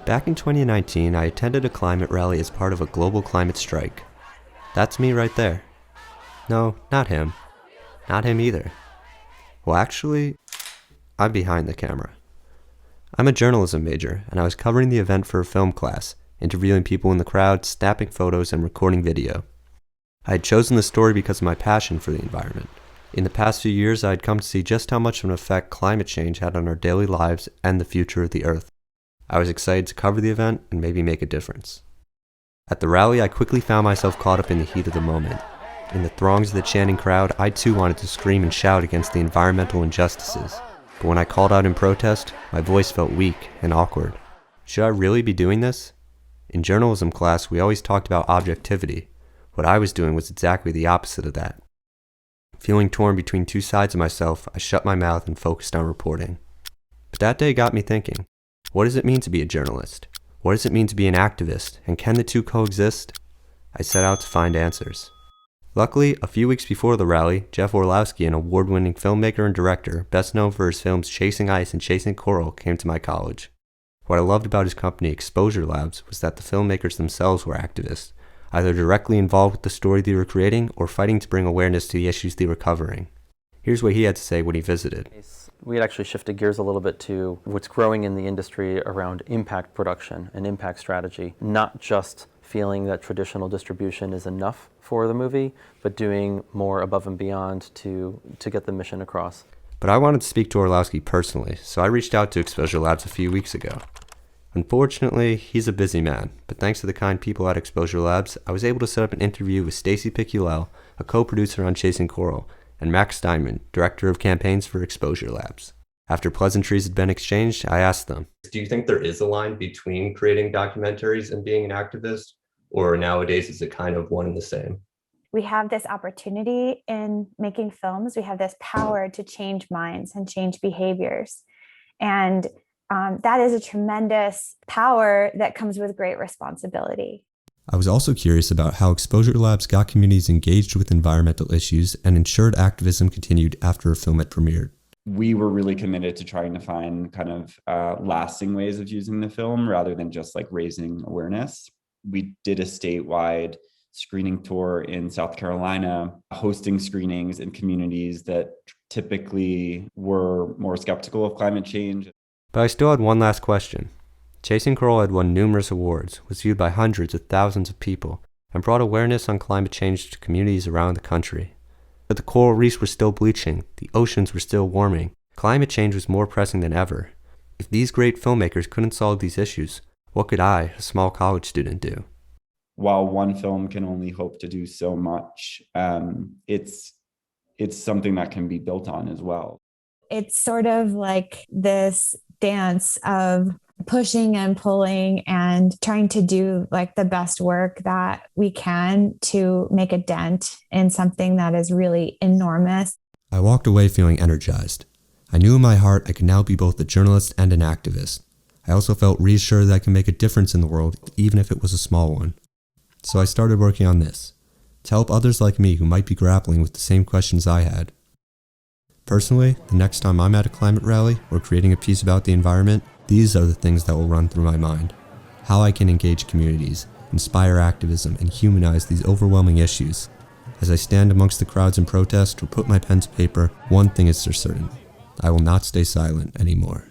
Back in 2019, I attended a climate rally as part of a global climate strike. That's me right there. No, not him. Not him either. Well, actually, I'm behind the camera. I'm a journalism major, and I was covering the event for a film class, interviewing people in the crowd, snapping photos, and recording video. I had chosen the story because of my passion for the environment. In the past few years, I had come to see just how much of an effect climate change had on our daily lives and the future of the Earth. I was excited to cover the event and maybe make a difference. At the rally, I quickly found myself caught up in the heat of the moment. In the throngs of the chanting crowd, I too wanted to scream and shout against the environmental injustices. But when I called out in protest, my voice felt weak and awkward. Should I really be doing this? In journalism class, we always talked about objectivity. What I was doing was exactly the opposite of that. Feeling torn between two sides of myself, I shut my mouth and focused on reporting. But that day got me thinking. What does it mean to be a journalist? What does it mean to be an activist? And can the two coexist? I set out to find answers. Luckily, a few weeks before the rally, Jeff Warlowski, an award-winning filmmaker and director, best known for his films Chasing Ice and Chasing Coral, came to my college. What I loved about his company, Exposure Labs, was that the filmmakers themselves were activists, either directly involved with the story they were creating or fighting to bring awareness to the issues they were covering. Here's what he had to say when he visited. We had actually shifted gears a little bit to what's growing in the industry around impact production and impact strategy, not just feeling that traditional distribution is enough for the movie, but doing more above and beyond to get the mission across. But I wanted to speak to Warlowski personally, so I reached out to Exposure Labs a few weeks ago. Unfortunately, he's a busy man, but thanks to the kind people at Exposure Labs, I was able to set up an interview with Stacy Picciolel, a co-producer on Chasing Coral, and Max Steinman, director of campaigns for Exposure Labs. After pleasantries had been exchanged, I asked them, do you think there is a line between creating documentaries and being an activist? Or nowadays is it kind of one and the same? We have this opportunity in making films. We have this power to change minds and change behaviors. And that is a tremendous power that comes with great responsibility. I was also curious about how Exposure Labs got communities engaged with environmental issues and ensured activism continued after a film had premiered. We were really committed to trying to find kind of lasting ways of using the film rather than just like raising awareness. We did a statewide screening tour in South Carolina, hosting screenings in communities that typically were more skeptical of climate change. But I still had one last question. Chasing Coral had won numerous awards, was viewed by hundreds of thousands of people, and brought awareness on climate change to communities around the country. But the coral reefs were still bleaching, the oceans were still warming, climate change was more pressing than ever. If these great filmmakers couldn't solve these issues, what could I, a small college student, do? While one film can only hope to do so much, it's something that can be built on as well. It's sort of like this dance of pushing and pulling and trying to do like the best work that we can to make a dent in something that is really enormous. I walked away feeling energized. I knew in my heart I could now be both a journalist and an activist. I also felt reassured that I could make a difference in the world, even if it was a small one. So I started working on this, to help others like me who might be grappling with the same questions I had. Personally, the next time I'm at a climate rally or creating a piece about the environment, these are the things that will run through my mind. How I can engage communities, inspire activism, and humanize these overwhelming issues. As I stand amongst the crowds in protest or put my pen to paper, one thing is for certain. I will not stay silent anymore.